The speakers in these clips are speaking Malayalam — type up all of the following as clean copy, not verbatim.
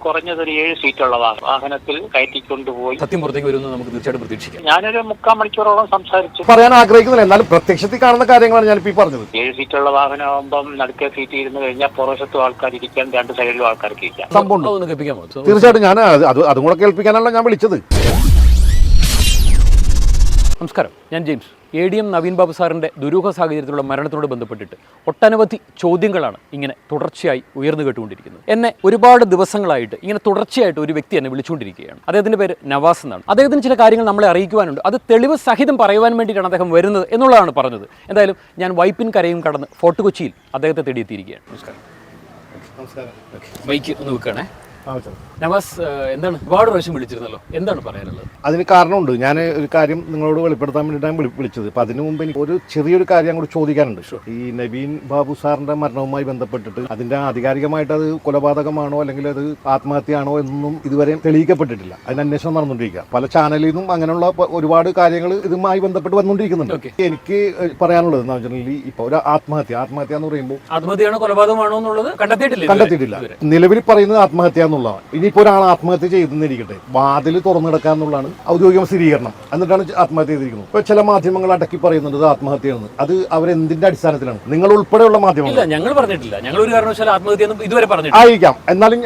കുറഞ്ഞത് ഒരു 7 സീറ്റുള്ള വാഹനത്തിൽ കയറ്റിക്കൊണ്ടുപോയി സത്യം പുറത്തേക്ക് വരുമെന്ന് നമുക്ക് തീർച്ചയായിട്ടും പ്രതീക്ഷിക്കാം. ഞാനൊരു 3/4 മണിക്കൂറോളം സംസാരിച്ചു. പറയാൻ ആഗ്രഹിക്കുന്നില്ല, എന്നാലും പ്രത്യക്ഷത്തിൽ കാണുന്ന കാര്യങ്ങളാണ് ഞാനിപ്പോ പറഞ്ഞത്. 7 സീറ്റുള്ള വാഹനമാകുമ്പം നടുക്കെ സീറ്റ് ഇരുന്ന് കഴിഞ്ഞാൽ പുറവശത്തും ആൾക്കാർ ഇരിക്കാൻ, 2 സൈഡിലും ആൾക്കാർക്ക് ഇരിക്കാം. സംഭവം കേൾപ്പിക്കാമോ? തീർച്ചയായിട്ടും ഞാൻ അതും കൂടെ കേൾപ്പിക്കാനാണല്ലോ ഞാൻ വിളിച്ചത്. നമസ്കാരം, ഞാൻ ജെയിംസ്. ADM നവീൻ ബാബു സാറിൻ്റെ ദുരൂഹ സാഹചര്യത്തിലുള്ള മരണത്തോട് ബന്ധപ്പെട്ടിട്ട് ഒട്ടനവധി ചോദ്യങ്ങളാണ് ഇങ്ങനെ തുടർച്ചയായി ഉയർന്നു കേട്ടുകൊണ്ടിരിക്കുന്നത്. എന്നെ ഒരുപാട് ദിവസങ്ങളായിട്ട് ഇങ്ങനെ തുടർച്ചയായിട്ട് ഒരു വ്യക്തി എന്നെ വിളിച്ചുകൊണ്ടിരിക്കുകയാണ്. അദ്ദേഹത്തിൻ്റെ പേര് നവാസ് എന്നാണ്. അദ്ദേഹത്തിന് ചില കാര്യങ്ങൾ നമ്മളെ അറിയിക്കുവാനുണ്ട്. അത് തെളിവ് സഹിതം പറയുവാൻ വേണ്ടിയിട്ടാണ് അദ്ദേഹം വരുന്നത് എന്നുള്ളതാണ് പറഞ്ഞത്. എന്തായാലും ഞാൻ വൈപ്പിൻ കരയും കടന്ന് ഫോർട്ട് കൊച്ചിയിൽ അദ്ദേഹത്തെ തേടിയെത്തിയിരിക്കുകയാണ്. നമസ്കാരം. ബൈക്ക് ഒന്ന് വെക്കണേ. നവാസ്, എന്താണ് ഒരുപാട് പ്രാവശ്യം വിളിച്ചിരുന്നല്ലോ, എന്താണ് പറയാനുള്ളത്? അതിന് കാരണമുണ്ട്. ഞാൻ ഒരു കാര്യം നിങ്ങളോട് വെളിപ്പെടുത്താൻ വേണ്ടിയിട്ടാണ് വിളിച്ചത്. അപ്പം അതിനു മുമ്പ് എനിക്ക് ഒരു ചെറിയൊരു കാര്യം കൂടി ചോദിക്കാനുണ്ട്. ഈ നവീൻ ബാബു സാറിന്റെ മരണവുമായി ബന്ധപ്പെട്ടിട്ട് അതിന്റെ ആധികാരികമായിട്ട് അത് കൊലപാതകമാണോ അല്ലെങ്കിൽ അത് ആത്മഹത്യയാണോ എന്നൊന്നും ഇതുവരെ തെളിയിക്കപ്പെട്ടിട്ടില്ല. അതിന് അന്വേഷണം നടന്നുകൊണ്ടിരിക്കുക. പല ചാനലിൽ നിന്നും അങ്ങനെയുള്ള ഒരുപാട് കാര്യങ്ങൾ ഇതുമായി ബന്ധപ്പെട്ട് വന്നുകൊണ്ടിരിക്കുന്നുണ്ട്. എനിക്ക് പറയാനുള്ളത് എന്ന് വെച്ചിട്ടുണ്ടെങ്കിൽ ഇപ്പൊ ഒരു ആത്മഹത്യ എന്ന് പറയുമ്പോൾ ആത്മഹത്യയാണോ കൊലപാതകമാണോ എന്നുള്ളത് കണ്ടെത്തിയിട്ടില്ല. നിലവിൽ പറയുന്നത് ആത്മഹത്യ എന്നുള്ളതാണ്. ഇനിയിപ്പോൾ ഒരാൾ ആത്മഹത്യ ചെയ്തെന്നിരിക്കട്ടെ, വാതിൽ തുറന്നെടുക്കുക എന്നുള്ളതാണ് ഔദ്യോഗിക സ്ഥിരീകരണം. എന്നിട്ടാണ് ആത്മഹത്യ ചെയ്തിരിക്കുന്നത്. ഇപ്പൊ ചില മാധ്യമങ്ങൾ അടക്കി പറയുന്നുണ്ട് ആത്മഹത്യയാണ്. അത് അവരെന്തിന്റെ അടിസ്ഥാനത്തിലാണ്? നിങ്ങൾ ഉൾപ്പെടെയുള്ള മാധ്യമങ്ങൾ ഞങ്ങൾ പറഞ്ഞിട്ടില്ല. ഞങ്ങൾ ഒരു കാരണവശാലും ആത്മഹത്യ ഇതുവരെ പറഞ്ഞിട്ടില്ല. ആയിരിക്കാം, എന്നാലും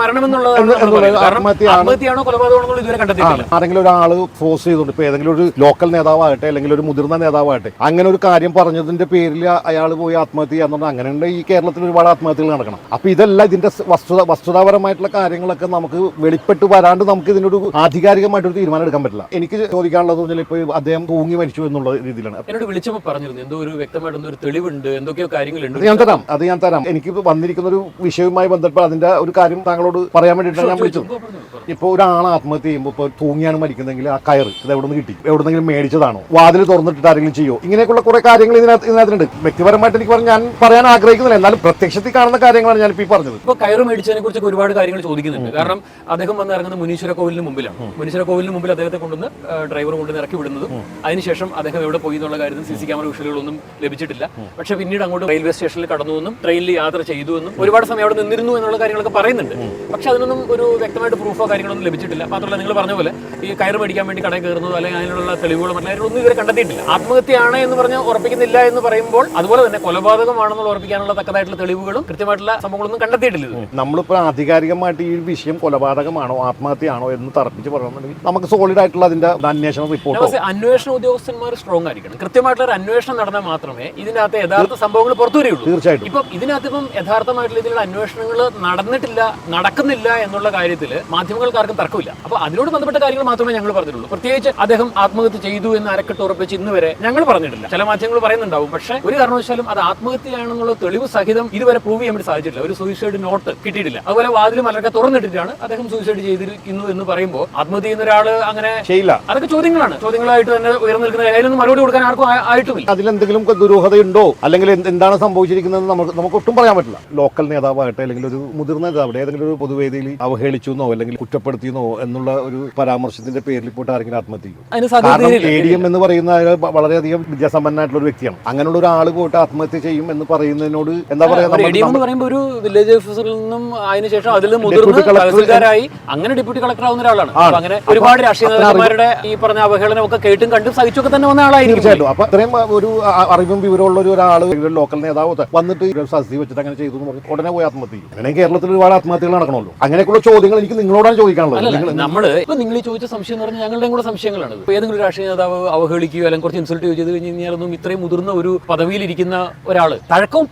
മരണം ആത്മഹത്യയാണോ കൊലപാതകമാണോ ഇതുവരെ കണ്ടെത്തിയിട്ടില്ല. ആരെങ്കിലും ഒരാൾ ഫോഴ്സ് ചെയ്തുകൊണ്ട് ഇപ്പൊ ഏതെങ്കിലും ഒരു ലോക്കൽ നേതാവാകട്ടെ അല്ലെങ്കിൽ ഒരു മുതിർന്ന നേതാവാകട്ടെ അങ്ങനെ ഒരു കാര്യം പറഞ്ഞതിന്റെ പേരിൽ അയാൾ പോയി ആത്മഹത്യ ചെയ്യാന്നുണ്ട്. അങ്ങനെയുണ്ട് ഈ കേരളത്തിൽ ഒരുപാട് ആത്മഹത്യകൾ നടക്കണം. അപ്പൊ ഇതെല്ലാം ഇതിന്റെ വസ്തുതാപരമായിട്ടുള്ള കാര്യങ്ങളൊക്കെ നമുക്ക് വെളിപ്പെട്ട് വരാണ്ട് നമുക്ക് ഇതിനൊരു ആധികാരികമായിട്ടൊരു തീരുമാനം എടുക്കാൻ പറ്റില്ല. എനിക്ക് ചോദിക്കാനുള്ളത് പറഞ്ഞാൽ ഇപ്പൊ അദ്ദേഹം തൂങ്ങി മരിച്ചു എന്നുള്ള രീതിയിലാണ്. എന്നോട് വിളിച്ചപ്പോൾ പറഞ്ഞിരുന്നു എന്തോ ഒരു വ്യക്തമായിട്ട് ഒരു തെളിവുണ്ട്, എന്തൊക്കെയോ കാര്യങ്ങളുണ്ട്. അത് ഞാൻ തരാം. എനിക്ക് വന്നിരിക്കുന്ന ഒരു വിഷയവുമായി ബന്ധപ്പെട്ട് അതിന്റെ ഒരു കാര്യം താങ്കളോട് പറയാൻ വേണ്ടിയിട്ടാണ് ഞാൻ വിളിച്ചത്. ഇപ്പോൾ ഒരാൾ ആത്മഹത്യ ചെയ്യുമ്പോൾ ഇപ്പോൾ തൂങ്ങിയാണ് മരിക്കുന്നതെങ്കിൽ ആ കയറ് ഇത് എവിടെ നിന്ന് കിട്ടി? എവിടെന്നെങ്കിലും മേടിച്ചതാണോ? വാതിൽ തുറന്നിട്ട് ആരെങ്കിലും ചെയ്യോ? ഇങ്ങനെയൊക്കെയുള്ള കുറെ കാര്യങ്ങൾ ഇതിനകത്തുണ്ട്. വ്യക്തിപരമായിട്ട് എനിക്ക് ഞാൻ പറയാൻ ആഗ്രഹിക്കുന്നില്ല, എന്നാലും പ്രത്യക്ഷത്തിൽ കാണുന്ന കാര്യങ്ങളാണ് ഞാൻ ഇപ്പോൾ പറഞ്ഞത്. ഇപ്പോൾ കയറ് മേടിച്ചതിനെ കുറിച്ച് ഒരുപാട് കാര്യങ്ങൾ ചോദിക്കുന്നുണ്ട്. കാരണം അദ്ദേഹം വന്ന് ഇറങ്ങുന്നത് മുനീശ്വര കോവിലിന് മുമ്പിലാണ്. മുനീശ്വര കോവിലിന് മുമ്പിൽ അദ്ദേഹത്തെ കൊണ്ടുവന്ന് ഡ്രൈവർ കൊണ്ടുവന്ന് ഇറക്കി വിടുന്നതും അതിനുശേഷം അദ്ദേഹം എവിടെ പോയി എന്നുള്ള കാര്യത്തിൽ CC ക്യാമറ വിഷയങ്ങളൊന്നും ലഭിച്ചിട്ടില്ല. പക്ഷെ പിന്നീട് അങ്ങോട്ട് റെയിൽവേ സ്റ്റേഷനിൽ കടന്നുവെന്നും ട്രെയിനിൽ യാത്ര ചെയ്തുവെന്നും ഒരുപാട് സമയം അവിടെ നിന്നിരുന്നു എന്നുള്ള കാര്യങ്ങളൊക്കെ പറയുന്നുണ്ട്. പക്ഷെ അതിനൊന്നും ഒരു വ്യക്തമായിട്ട് പ്രൂഫോ കാര്യങ്ങളൊന്നും ലഭിച്ചിട്ടില്ല. മാത്രമല്ല നിങ്ങൾ പറഞ്ഞ പോലെ ഈ കയറ് മേടിക്കാൻ വേണ്ടി കടയിൽ കയറുന്നതോ അല്ലെങ്കിൽ അതിനുള്ള തെളിവുകളോ മറ്റൊന്നും ഇവരെ കണ്ടെത്തിയിട്ടില്ല. ആത്മഹത്യയാണ് എന്ന് പറഞ്ഞ് ഉറപ്പിക്കുന്നില്ല എന്ന് പറയുമ്പോൾ അതുപോലെ തന്നെ കൊലപാതകമാണെന്ന് ഉറപ്പിക്കാനുള്ള തക്കതായിട്ടുള്ള തെളിവുകളും കൃത്യമായിട്ടുള്ള സംഭവങ്ങളൊന്നും കണ്ടെത്തിയിട്ടില്ല. നമ്മളിപ്പോൾ ആധികാരികമായിട്ട് ഈ വിഷയം കൊലപാതകമാണോ ആത്മഹത്യയാണോ എന്ന് തർപ്പിച്ച് പറയണമെങ്കിൽ നമുക്ക് സോളിഡ് ആയിട്ടുള്ള അതിന്റെ അന്വേഷണ റിപ്പോർട്ട്, അന്വേഷണ ഉദ്യോഗസ്ഥന്മാർ സ്ട്രോങ് ആയിരിക്കണം. കൃത്യമായിട്ടുള്ള ഒരു അന്വേഷണം നടന്നാൽ മാത്രമേ ഇതിനകത്ത് യഥാർത്ഥ സംഭവങ്ങൾ പുറത്തു വരികയുള്ളൂ. തീർച്ചയായിട്ടും. ഇപ്പം ഇതിനകത്ത് യഥാർത്ഥമായിട്ടുള്ള ഇതിലുള്ള അന്വേഷണങ്ങൾ നടക്കുന്നില്ല എന്നുള്ള കാര്യത്തിൽ മാധ്യമങ്ങൾക്കാർക്കും തർക്കമില്ല. അപ്പൊ അതിനോട് ബന്ധപ്പെട്ട കാര്യങ്ങൾ മാത്രമേ ഞങ്ങൾ പറഞ്ഞിട്ടുള്ളൂ. പ്രത്യേകിച്ച് അദ്ദേഹം ആത്മഹത്യ ചെയ്തു എന്ന് അരക്കെട്ട് ഉറപ്പിച്ച് ഇന്ന് വരെ ഞങ്ങൾ പറഞ്ഞിട്ടില്ല. ചില മാധ്യമങ്ങൾ പറയുന്നുണ്ടാവും, പക്ഷേ ഒരു കാരണവശാലും അത് ആത്മഹത്യയാണെന്നുള്ള തെളിവ് സഹിതം ഇതുവരെ പ്രൂവ് ചെയ്യാൻ വേണ്ടി സാധിച്ചിട്ടില്ല. ഒരു സൂയിസൈഡ് നോട്ട് കിട്ടിയിട്ടില്ല. അതുപോലെ വാതിലും മലക്കെ തുറന്നിട്ടിട്ടാണ് അദ്ദേഹം സൂയിസൈഡ് ചെയ്തിരിക്കുന്നു എന്ന് പറയുമ്പോൾ ആത്മഹത്യ ചെയ്യുന്ന ഒരാൾ അങ്ങനെ ചെയ്യില്ല. അതൊക്കെ ചോദ്യങ്ങളായിട്ട് തന്നെ ഉയർന്നു നിൽക്കുന്ന അതിനൊന്നും മറുപടി കൊടുക്കാൻ ആർക്കും ആയിട്ടുമില്ല. അതിലെന്തെങ്കിലും ദുരൂഹതയുണ്ടോ അല്ലെങ്കിൽ എന്താണ് സംഭവിച്ചിരിക്കുന്നത് നമുക്ക് ഒട്ടും പറയാൻ പറ്റില്ല. ലോക്കൽ നേതാവാകട്ടെ അല്ലെങ്കിൽ ഒരു മുതിർന്ന നേതാവ് ഏതെങ്കിലും ഒരു പൊതുവേദിയിൽ അവഹേളിച്ചെന്നോ അല്ലെങ്കിൽ കുറ്റപ്പെടുത്തിയെന്നോ എന്നുള്ള ഒരു പരാമർശത്തിന്റെ പേരിൽ പോയിട്ട് ആരെങ്കിലും ആത്മഹത്യ ചെയ്യും. കാരണം ADM എന്ന് പറയുന്ന വളരെയധികം വിദ്യാസമ്പന്നനായിട്ടുള്ള ഒരു വ്യക്തിയാണ്. അങ്ങനെയുള്ള ഒരാൾ പോയിട്ട് ആത്മഹത്യ ചെയ്യും എന്ന് പറയുന്നതിനോട് എന്താ പറയാ, ഒരു വില്ലേജ് ഓഫീസറിൽ നിന്നും അതിനുശേഷം അതിൽ മുതിർന്ന തഹസിൽദാരായി അങ്ങനെ ഡെപ്യൂട്ടി കളക്ടർ ആവുന്ന ഒരാളാണ്. അങ്ങനെ ഒരുപാട് രാഷ്ട്രീയ നേതാക്കന്മാരുടെ ഈ പറഞ്ഞ അവഹേളനം ഒക്കെ കേട്ടും കണ്ടും സഹിച്ചൊക്കെ തന്നെ വന്ന ആളായിരിക്കും. തീർച്ചയായിട്ടും. അപ്പൊ അത്രയും ഒരു അറിവും വിവരമുള്ള ഒരാൾ ലോക്കൽ നേതാവ് വന്നിട്ട് സസ്തി വെച്ചിട്ട് അങ്ങനെ ചെയ്തു എന്ന് പറഞ്ഞ് ഉടനെ പോയി ആത്മഹത്യ ചെയ്യും. അങ്ങനെ കേരളത്തിൽ ഒരുപാട് ആത്മഹത്യകൾ നടക്കണമല്ലോ. അങ്ങനെയൊക്കെയുള്ള ചോദ്യങ്ങൾ എനിക്ക് നിങ്ങളോടാണ് ചോദിക്കാനുള്ളത്. നമ്മള് ഇപ്പൊ നിങ്ങൾ ഈ ചോദിച്ച സംശയം എന്ന് പറഞ്ഞാൽ ഞങ്ങളുടെ കൂടെ സംശയങ്ങളാണ്. ഏതെങ്കിലും രാഷ്ട്രീയ നേതാവ് അവഹേളിക്കുകയോ അല്ലെങ്കിൽ കുറച്ച് ഇൻസൾട്ട് ചെയ്ത് കഴിഞ്ഞ് കഴിഞ്ഞാലൊന്നും ഇത്രയും മുതിർന്ന ഒരു പദവിയിലിരിക്കുന്ന ഒരാള്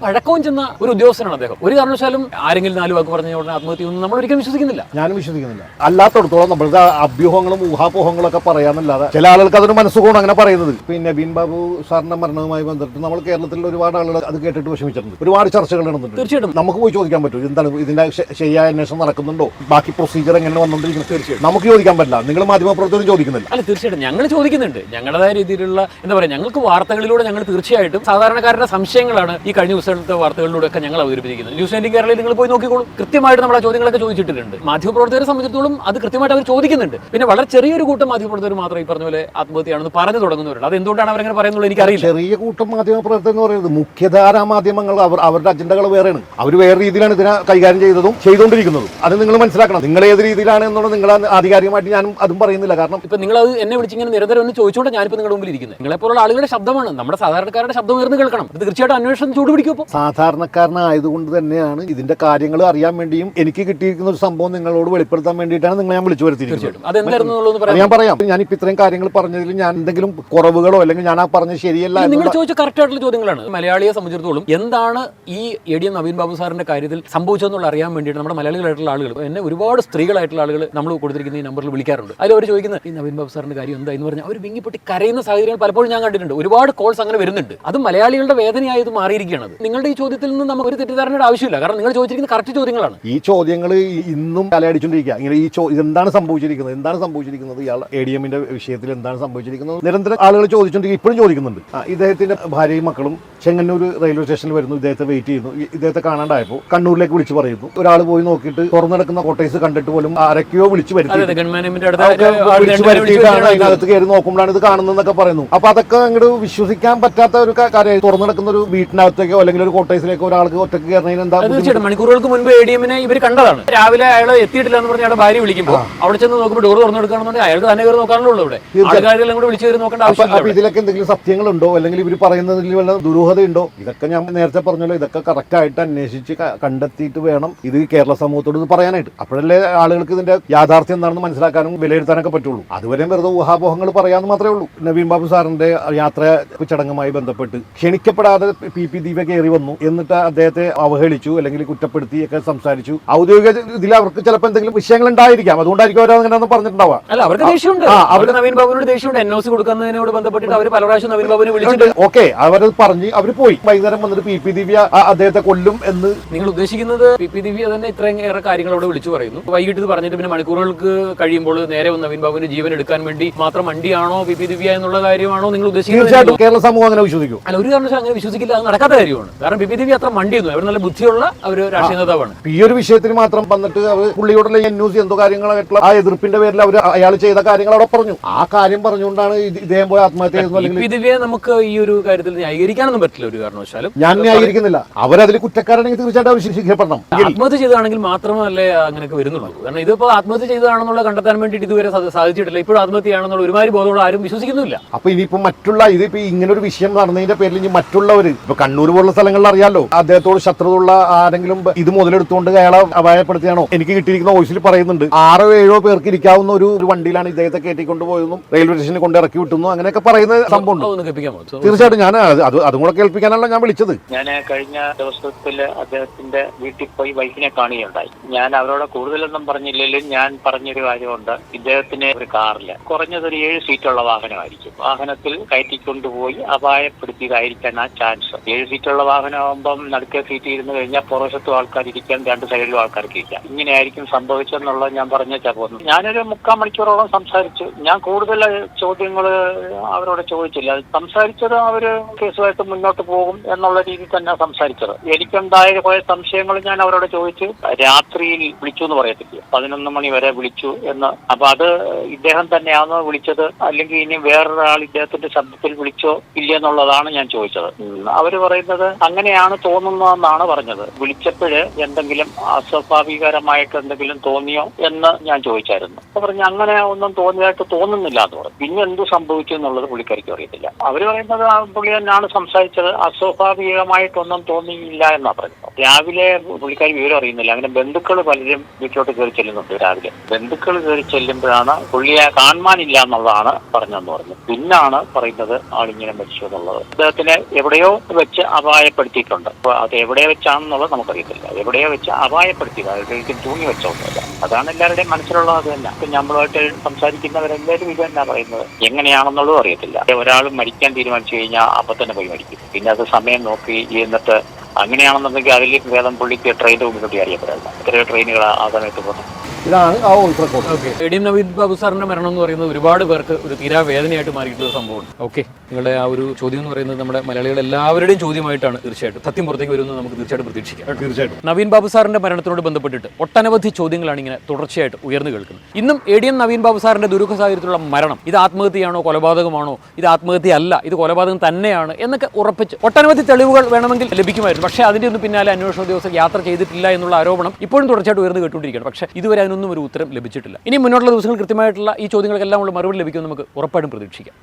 പഴക്കവും ചെന്ന ഒരു ഉദ്യോഗസ്ഥനാണ് അദ്ദേഹം. ഒരു കാരണവശാലും ആരെങ്കിലും 4 വാക്ക് പറഞ്ഞ ഉടനെ ആത്മഹത്യ ഒന്നും നമ്മൾ ഒരിക്കലും വിശ്വസിക്കുന്നില്ല. ഞാനും വിശ്വസിക്കുന്നില്ല. അല്ലാത്തടത്തോളം നമ്മളുടെ അഭ്യൂഹങ്ങളും ഊഹാപോഹങ്ങളൊക്കെ പറയാന്നല്ലാതെ ചില ആളുകൾക്ക് അതൊരു മനസ്സുകൊണ്ടാണ് അങ്ങനെ പറയുന്നത്. പിന്നെ നവീൻ ബാബു സാറിന്റെ മരണവുമായി ബന്ധപ്പെട്ട് നമ്മൾ കേരളത്തിൽ ഒരുപാട് ആളുകൾ അത് കേട്ടിട്ട് വിഷമിച്ചിട്ടുണ്ട്. ഒരുപാട് ചർച്ചകൾ നടന്നിട്ടുണ്ട്. തീർച്ചയായിട്ടും നമുക്ക് പോയി ചോദിക്കാൻ പറ്റും എന്താണ് ഇതിന്റെ ശരിയായ അന്വേഷണം നടക്കുന്നുണ്ടോ, ബാക്കി പ്രൊസീജിയർ എങ്ങനെ വന്നുകൊണ്ടിരിക്കുന്നത്. തീർച്ചയായിട്ടും നമുക്ക് ചോദിക്കാൻ പറ്റില്ല. നിങ്ങൾ മാധ്യമപ്രവർത്തകരും ചോദിക്കുന്നില്ല. അല്ല, തീർച്ചയായിട്ടും ഞങ്ങൾ ചോദിക്കുന്നുണ്ട്. ഞങ്ങളുടേതായ രീതിയിലുള്ള എന്താ പറയുക, ഞങ്ങൾക്ക് വാർത്തകളിലൂടെ ഞങ്ങൾ തീർച്ചയായിട്ടും സാധാരണക്കാരുടെ സംശയങ്ങളാണ് ഈ കഴിഞ്ഞ ദിവസത്തെ വാർത്തകളിലൂടെ ഒക്കെ ഞങ്ങൾ അവതരിപ്പിക്കുന്നത്. ന്യൂസ് 18 കേരളയിൽ നിങ്ങൾ പോയി നോക്കിക്കോളൂ. കൃത്യമായിട്ട് കൃത്യമായിട്ട് നമ്മൾ ആ ചോദ്യങ്ങളൊക്കെ ചോദിച്ചിട്ടുണ്ട്. മാധ്യമപ്രവർത്തകരെ സംബന്ധിച്ചിടത്തോളം അത് കൃത്യമായിട്ട് അവർ ചോദിക്കുന്നുണ്ട്. പിന്നെ വളരെ ചെറിയൊരു കൂട്ടം മാധ്യമപ്രവർത്തകർ മാത്രം ഈ പറഞ്ഞ പോലെ ആത്മഹത്യയാണെന്ന് പറഞ്ഞു തുടങ്ങുന്നവരുണ്ട്. അത് എന്തുകൊണ്ടാണ് അവരങ്ങനെ പറയുന്നത് എനിക്കറിയില്ല. ചെറിയ കൂട്ടം മാധ്യമപ്രവർത്തകർ എന്ന് പറയുന്നത് മുഖ്യധാരാ മാധ്യമങ്ങൾ അവരുടെ അജണ്ടകൾ വേറെയാണ്. അവർ വേറെ രീതിയിലാണ് ഇതിനെ കൈകാര്യം ചെയ്തതും ചെയ്തുകൊണ്ടിരിക്കുന്നതും. അത് നിങ്ങൾ മനസ്സിലാക്കണം. നിങ്ങൾ ഏത് രീതിയിലാണ് എന്നുള്ളത് നിങ്ങൾ ആധികാരികമായിട്ട് ഞാനും അതും പറയുന്നില്ല. കാരണം ഇപ്പൊ നിങ്ങൾ അത് എന്നെ വിളിച്ചിങ്ങനെ നിരന്തരം ഒന്ന് ചോദിച്ചുകൊണ്ട് ഞാനിപ്പോൾ നിങ്ങളുടെ മുമ്പിൽ ഇരിക്കുന്നത്. നിങ്ങളെപ്പോലുള്ള ആളുകളുടെ ശബ്ദമാണ്, നമ്മുടെ സാധാരണക്കാരുടെ ശബ്ദം ഉയർന്നു കേൾക്കണം. ഇത് തീർച്ചയായിട്ടും അന്വേഷണം ചൂടുപിടിക്കും. സാധാരണക്കാരനായതുകൊണ്ട് തന്നെയാണ് ഇതിന്റെ കാര്യങ്ങൾ അറിയാൻ വേണ്ടിയും എനിക്ക് കിട്ടിയിരിക്കുന്ന ഒരു സംഭവം നിങ്ങളോട് വെളിപ്പെടുത്താൻ വേണ്ടിയിട്ടാണ് നിങ്ങൾ ഞാൻ വിളിച്ചു വരുത്തിയിരിക്കുന്നത്. ഞാൻ പറയാം, ഞാനിപ്പോൾ ഇത്രയും കാര്യങ്ങൾ പറഞ്ഞതിൽ ഞാൻ എന്തെങ്കിലും കുറവുകളോ അല്ലെങ്കിൽ ഞാൻ ആ പറഞ്ഞത് ശരിയല്ല നിങ്ങൾ ചോദിച്ച കറക്റ്റ് ആയിട്ടുള്ള ചോദ്യങ്ങളാണ്. മലയാളിയെ സംബന്ധിച്ചിടത്തോളം എന്താണ് ഈ എ.ഡി.എം. നവീൻ ബാബു സാറിന്റെ കാര്യത്തിൽ സംഭവിച്ചതെന്നുള്ള അറിയാൻ വേണ്ടിയിട്ട് നമ്മുടെ മലയാളികളായിട്ടുള്ള ആളുകൾ, എന്നെ ഒരുപാട് സ്ത്രീകളായിട്ടുള്ള ആളുകൾ നമ്മൾ കൊടുത്തിരിക്കുന്ന ഈ നമ്പറിൽ വിളിക്കാറുണ്ട്. അതിൽ അവർ ചോദിക്കുന്നത് ഈ നവീൻ ബാബു സാറിന്റെ കാര്യം എന്താ എന്ന് പറഞ്ഞാൽ അവർ വിങ്ങിപ്പൊട്ടി കരയുന്ന സാഹചര്യങ്ങൾ പലപ്പോഴും ഞാൻ കണ്ടിട്ടുണ്ട്. ഒരുപാട് കോൾസ് അങ്ങനെ വരുന്നുണ്ട്. അത് മലയാളികളുടെ വേദനയായി ഇത് മാറിയിരിക്കുകയാണ്. നിങ്ങളുടെ ഈ ചോദ്യത്തിൽ നിന്ന് നമുക്ക് ഒരു തെറ്റിദ്ധാരണയുടെ ആവശ്യമില്ല. കാരണം നിങ്ങൾ ചോദിച്ചിരിക്കുന്ന കറക്റ്റ് ചോദ്യങ്ങളാണ്. ഈ ചോദ്യങ്ങൾ ഇന്നും തലയടിച്ചുകൊണ്ടിരിക്കുക. ഇങ്ങനെ എന്താണ് സംഭവിച്ചിരിക്കുന്നത് ഇയാൾ എ.ഡി.എമ്മിന്റെ വിഷയത്തിൽ എന്താണ് സംഭവിച്ചിരിക്കുന്നത് നിരന്തരം ആളുകൾ ചോദിച്ചുകൊണ്ടിരിക്കുക. ഇപ്പോഴും ചോദിക്കുന്നുണ്ട്. ഇദ്ദേഹത്തിന്റെ ഭാര്യയും മക്കളും ചെങ്ങന്നൂർ റെയിൽവേ സ്റ്റേഷനിൽ വരുന്നു. ഇദ്ദേഹത്തെ വെയിറ്റ് ചെയ്യുന്നു. ഇദ്ദേഹത്തെ കാണാണ്ടായപ്പോൾ കണ്ണൂരിലേക്ക് വിളിച്ചു പറയുന്നു. ഒരാൾ പോയി നോക്കിയിട്ട് തുറന്നെടുക്കുന്ന കോട്ടേഴ്സ് കണ്ടിട്ട് പോലും ആരൊക്കെയോ വിളിച്ചു വരുത്തിയിട്ടാണ് അതിനകത്ത് കയറി നോക്കുമ്പോഴാണ് ഇത് കാണുന്നതെന്നൊക്കെ പറയുന്നു. അപ്പൊ അതൊക്കെ അങ്ങോട്ട് വിശ്വസിക്കാൻ പറ്റാത്ത ഒരു കാര്യം. തുറന്നെടുക്കുന്ന ഒരു വീട്ടിനകത്തേക്കോ അല്ലെങ്കിൽ ഒരു കോട്ടേഴ്സിലേക്കോ ഒരാൾക്ക് ഒറ്റയ്ക്ക് കയറുന്നതിന് എന്താ മണിക്കൂറുകൾക്ക് മുൻപ് എ.ഡി.എമ്മിനെ ഇവർ കണ്ടതാണ്. രാവിലെ അയാൾ എത്തിയിട്ടില്ല എന്ന് പറഞ്ഞ ഭാര്യ വിളിക്കുമ്പോൾ അവിടെ ചെന്ന് നോക്കുമ്പോൾ ഡോർ തുറന്നെടുക്കണമെന്നുണ്ടെങ്കിൽ അയാൾക്ക് തന്നെ കയറി നോക്കാനുള്ളൂ. ഇവിടെ ആൾക്കാരെല്ലാം കൂടെ വിളിച്ചു കയറി നോക്കേണ്ട ആവശ്യമില്ല. അപ്പൊ ഇതിലൊക്കെ എന്തെങ്കിലും സത്യങ്ങളുണ്ടോ അല്ലെങ്കിൽ ഇവർ പറയുന്നതിൽ വല്ല ദുരൂഹതയുണ്ടോ? ഇതൊക്കെ ഞാൻ നേരത്തെ പറഞ്ഞല്ലോ, ഇതൊക്കെ കറക്റ്റ് ആയിട്ട് അന്വേഷിച്ച് കണ്ടെത്തിയിട്ട് വേണം ഇത് കേരള സമൂഹത്തോട് ഇത് പറയാനായിട്ട്. അപ്പോഴല്ലേ ആളുകൾക്ക് ഇതിന്റെ യാഥാർത്ഥ്യം എന്താണെന്ന് മനസ്സിലാക്കാനും വിലയിരുത്താനൊക്കെ പറ്റുള്ളൂ. അതുവരെയും വെറുതെ ഊഹാപോഹങ്ങൾ പറയാമെന്ന് മാത്രമേ ഉള്ളൂ. നവീൻ ബാബു സാറിന്റെ യാത്ര ചടങ്ങുമായി ബന്ധപ്പെട്ട് ക്ഷണിക്കപ്പെടാതെ പി ദീപ കയറി വന്നു. എന്നിട്ട് അദ്ദേഹത്തെ അവഹേളിച്ചു അല്ലെങ്കിൽ കുറ്റപ്പെടുത്തി ഒക്കെ സംസാരിച്ചു. ഔദ്യോഗിക ഇതിൽ അവർക്ക് ചിലപ്പോൾ എന്തെങ്കിലും വിഷയങ്ങൾ ഉണ്ടായിരിക്കാം. അതുകൊണ്ടായിരിക്കും അവരങ്ങനെ പറഞ്ഞിട്ടുണ്ടാവാം. അല്ല, അവർക്ക് ദേഷ്യമുണ്ട്. അവർക്ക് നവീൻ ബാബുവിനോട് ദേഷ്യമുണ്ട്. NOC കൊടുക്കുന്നതിനോട് ബന്ധപ്പെട്ടിട്ട് അവർ പല പ്രാവശ്യം നവീൻ ബാബുവിനെ വിളിച്ചിട്ട് ഓക്കെ അവരത് പറഞ്ഞ് അവർ പോയി. വൈകുന്നേരം വന്നിട്ട് പി ദിവ്യ അദ്ദേഹത്തെ കൊല്ലും എന്ന് നിങ്ങൾ ഉദ്ദേശിക്കുന്നത്? പി ദിവ്യ തന്നെ ഇത്രയും ഏറെ കാര്യങ്ങൾ അവിടെ വിളിച്ചു പറയുന്നു. വൈകിട്ട് ഇത് പറഞ്ഞിട്ട് പിന്നെ മണിക്കൂറുകൾക്ക് കഴിയുമ്പോൾ നേരെ നവീൻ ബാബുവിന്റെ ജീവൻ എടുക്കാൻ വേണ്ടി മാത്രം വണ്ടിയാണോ പി ദിവ്യ എന്നുള്ള കാര്യമാണോ നിങ്ങൾ ഉദ്ദേശിക്കുന്നത്? തീർച്ചയായിട്ടും കേരള സമൂഹം അങ്ങനെ വിശ്വസിക്കും. അല്ല, ഒരു കാരണവശാലും അങ്ങനെ വിശ്വസിക്കില്ല. അത് നടക്കാത്ത കാര്യമാണ്. കാരണം പി ദിവ്യ അത്ര മണ്ടിയൊന്നും, അവർ നല്ല ബുദ്ധിയുള്ള ഒരു രാഷ്ട്രീയ നേതാവാണ്. ഈ ഒരു വിഷയത്തിന് മാത്രം വന്നിട്ട് അവർ പുള്ളിയോടുള്ള NOC എന്തോ കാര്യങ്ങളായിട്ടുള്ള ആ എതിർപ്പിന്റെ പേരിൽ അവർ അയാൾ ചെയ്ത കാര്യങ്ങൾ അവിടെ പറഞ്ഞു. ആ കാര്യം പറഞ്ഞുകൊണ്ടാണ് ഇദ്ദേഹം പോയി ആത്മഹത്യ ചെയ്യുന്നത്. പി ദിവ്യയെ നമുക്ക് ഈ ഒരു കാര്യത്തിൽ ന്യായീകരിക്കാനൊന്നും പറ്റില്ല ഒരു കാരണവശാലും. ഞാൻ ന്യായീകരിക്കുന്നില്ല. അവരതിൽ കുറ്റക്കാരാണെങ്കിൽ തീർച്ചയായിട്ടും അവർ ശിക്ഷിക്കപ്പെടണം. ആത്മഹത്യ ചെയ്താണെങ്കിൽ മാത്രമല്ലേ അങ്ങനെയൊക്കെ വരുന്നുള്ളൂ. കാരണം ഇതിപ്പോ ആത്മഹത്യ ചെയ്തതാണെന്നുള്ള കണ്ടെത്താൻ വേണ്ടിയിട്ട് ഇതുവരെ സാധിച്ചിട്ടില്ല. ഇപ്പോഴും ആത്മഹത്യയാണെന്നുള്ള ഒരുമാതിരി ബോധമുള്ള ആരും വിശ്വസിക്കുന്നില്ല. അപ്പൊ ഇനിയിപ്പോ ഇതിപ്പോ ഇങ്ങനെ ഒരു വിഷയം നടന്നതിന്റെ പേരിൽ ഇനി മറ്റുള്ളവർ ഇപ്പൊ കണ്ണൂർ പോലുള്ള സ്ഥലങ്ങളിൽ അറിയാലോ, അദ്ദേഹത്തോട് ശത്രുതയുള്ള ആരെങ്കിലും ഇത് മുതലെടുത്തുകൊണ്ട് അയാളെ അപായപ്പെടുത്തിയാണോ? എനിക്ക് കിട്ടിയിരിക്കുന്ന വോയിസിൽ പറയുന്നുണ്ട് 6-7 പേർക്ക് ഇരിക്കാവുന്ന ഒരു വണ്ടിയിലാണ് ഇദ്ദേഹത്തെ കയറ്റിക്കൊണ്ടുപോയതെന്നും റെയിൽവേ സ്റ്റേഷനിൽ കൊണ്ട് ഇറക്കി വിട്ടുന്നു അങ്ങനെയൊക്കെ പറയുന്ന സംഭവം. തീർച്ചയായിട്ടും ഞാൻ അതും കൂടെ കേൾപ്പിക്കാനാണല്ലോ ഞാൻ വിളിച്ചത്. ഞാൻ കഴിഞ്ഞ ദിവസത്തിൽ അദ്ദേഹത്തിന്റെ വീട്ടിൽ പോയി വൈഫിനെ കാണുകയുണ്ടായി. ഞാൻ അവരോട് കൂടുതലൊന്നും പറഞ്ഞില്ലെങ്കിലും ഞാൻ പറഞ്ഞൊരു കാര്യമുണ്ട്. ഇദ്ദേഹത്തിന് ഒരു കാറില് കുറഞ്ഞതൊരു 7 സീറ്റുള്ള വാഹനമായിരിക്കും. വാഹനത്തിൽ കയറ്റിക്കൊണ്ടുപോയി അപായപ്പെടുത്തിയതായിരിക്കാൻ ആ ചാൻസ്. 7 സീറ്റുള്ള വാഹനമാകുമ്പം നടുക്കെ സീറ്റ് ഇരുന്ന് കഴിഞ്ഞാൽ പുറവശത്തും ആൾക്കാർ ഇരിക്കാം, 2 സൈഡിലും ആൾക്കാർക്ക് ഇരിക്കാം. ഇങ്ങനെയായിരിക്കും സംഭവിച്ചെന്നുള്ളത് ഞാൻ പറഞ്ഞേച്ചാ പോകുന്നു. ഞാനൊരു 3/4 മണിക്കൂറോളം സംസാരിച്ചു. ഞാൻ കൂടുതൽ ചോദ്യങ്ങൾ അവരോട് ചോദിച്ചില്ല. സംസാരിച്ചത് അവര് കേസുമായിട്ട് മുന്നോട്ട് പോകും എന്നുള്ള രീതിയിൽ തന്നെ സംസാരിച്ചത്. എനിക്കുണ്ടായ കുറെ സംശയങ്ങൾ ഞാൻ അവരോട് ചോദിച്ചു. രാത്രിയിൽ വിളിച്ചു എന്ന് പറയത്തില്ല, 11 മണി വരെ വിളിച്ചു എന്ന്. അപ്പൊ അത് ഇദ്ദേഹം തന്നെയാണോ വിളിച്ചത് അല്ലെങ്കിൽ ഇനി വേറൊരാൾ ഇദ്ദേഹത്തിന്റെ ശബ്ദത്തിൽ വിളിച്ചോ ഇല്ലെന്നുള്ളതാണ് ഞാൻ ചോദിച്ചത്. അവര് പറയുന്നത് അങ്ങനെയാണ് തോന്നുന്നതെന്നാണ് പറഞ്ഞത്. വിളിച്ചപ്പോഴ് എന്തെങ്കിലും അസ്വാഭാവികരമായിട്ട് എന്തെങ്കിലും തോന്നിയോ എന്ന് ഞാൻ ചോദിച്ചായിരുന്നു. അപ്പൊ പറഞ്ഞു അങ്ങനെ ഒന്നും തോന്നിയായിട്ട് തോന്നുന്നില്ല എന്ന് പറഞ്ഞു. പിന്നെ എന്ത് സംഭവിച്ചു എന്നുള്ളത് പുള്ളിക്കാരിക്ക് അറിയത്തില്ല. അവര് പറയുന്നത് പുള്ളി തന്നെയാണ് സംസാരിച്ചത്, അസ്വാഭാവികമായിട്ടൊന്നും തോന്നിയില്ല എന്നാ പറയുന്നത്. രാവിലെ പുള്ളിക്കാരി വിവരം അറിയുന്നില്ല. അങ്ങനെ ബന്ധുക്കൾ പലരും വീട്ടിലോട്ട് കയറി ചെല്ലുന്നുണ്ട്. രാവിലെ ബന്ധുക്കൾ കയറി ചെല്ലുമ്പോഴാണ് പുള്ളിയെ കാണാനില്ല എന്നുള്ളതാണ് പറഞ്ഞതെന്ന് പറഞ്ഞു. പിന്നാണ് പറയുന്നത് ആളിങ്ങനെ മരിച്ചു എന്നുള്ളത്. അദ്ദേഹത്തിനെ എവിടെയോ വെച്ച് അപായപ്പെടുത്തിയിട്ടുണ്ട്. അപ്പൊ അത് എവിടെ വെച്ചാണെന്നുള്ളത് നമുക്കറിയത്തില്ല. എവിടെയോ വെച്ച് അപായപ്പെടുത്തിയത്, അതൊരിക്കലും തൂങ്ങി വെച്ചൊന്നുമില്ല. അതാണ് എല്ലാവരുടെയും മനസ്സിലുള്ളത്. അത് തന്നെ. ഇപ്പൊ നമ്മളുമായിട്ട് സംസാരിക്കുന്നവരെല്ലാവരും ഇത് തന്നെ പറയുന്നത്. എങ്ങനെയാണെന്നുള്ളതും അറിയത്തില്ല. ഒരാൾ മരിക്കാൻ തീരുമാനിച്ചു കഴിഞ്ഞാൽ അപ്പൊ തന്നെ പോയി മരിക്കും. പിന്നെ അത് സമയം നോക്കി എന്നിട്ട് അങ്ങനെയാണെന്നുണ്ടെങ്കിൽ അതിലേക്ക് വേദം പുള്ളിക്ക് ട്രെയിനിന്റെ മുന്നിലോട്ട് അറിയപ്പെടില്ല. എത്രയോ ട്രെയിനുകൾ ആ സമയത്ത് പോകുന്നു. ഇതാണ് ആ voice record. Okay, ADM. Naveen Babu സാറിന്റെ മരണം എന്ന് പറയുന്നത് ഒരുപാട് പേർക്ക് ഒരു തീരാ വേദനയായിട്ട് മാറിയിട്ടുള്ള സംഭവമാണ്. ഓക്കെ, നിങ്ങളുടെ ആ ഒരു ചോദ്യം എന്ന് പറയുന്നത് നമ്മുടെ മലയാളികൾ എല്ലാവരുടെയും ചോദ്യമായിട്ടാണ് തീർച്ചയായിട്ടും സത്യം പുറത്തേക്ക് വരുന്നത് നമുക്ക് തീർച്ചയായിട്ടും പ്രതീക്ഷിക്കാം. തീർച്ചയായിട്ടും നവീൻ ബാബു സാറിന്റെ മരണത്തിനോട് ബന്ധപ്പെട്ടിട്ട് ഒട്ടനവധി ചോദ്യങ്ങളാണ് ഇങ്ങനെ തുടർച്ചയായിട്ട് ഉയർന്നു കേൾക്കുന്നത്. ഇന്നും എ.ഡി.എം. നവീൻ ബാബു സാറിന്റെ ദുരൂഹ സാഹചര്യത്തിലുള്ള മരണം ഇത് ആത്മഹത്യയാണോ കൊലപാതകമാണോ, ഇത് ആത്മഹത്യയല്ല, ഇത് കൊലപാതകം തന്നെയാണ് എന്നൊക്കെ ഉറപ്പിച്ച് ഒട്ടനവധി തെളിവുകൾ വേണമെങ്കിൽ ലഭിക്കുമായിരുന്നു. പക്ഷേ അതിന്റെ ഒന്നും പിന്നാലെ അന്വേഷണ ഉദ്യോഗസ്ഥർ യാത്ര ചെയ്തിട്ടില്ല എന്നുള്ള ആരോപണം ഇപ്പോഴും തുടർച്ചയായിട്ട് ഉയർന്നു കേട്ടുകൊണ്ടിരിക്കുകയാണ്. പക്ഷേ ഇതുവരെ അതിനൊന്നും ഒരു ഉത്തരം ലഭിച്ചിട്ടില്ല. ഇനി മുന്നോട്ടുള്ള ദിവസങ്ങൾ കൃത്യമായിട്ടുള്ള ഈ ചോദ്യങ്ങൾക്കെല്ലാം ഉള്ള മറുപടി ലഭിക്കുമെന്ന് നമുക്ക് ഉറപ്പായിട്ടും പ്രതീക്ഷിക്കാം.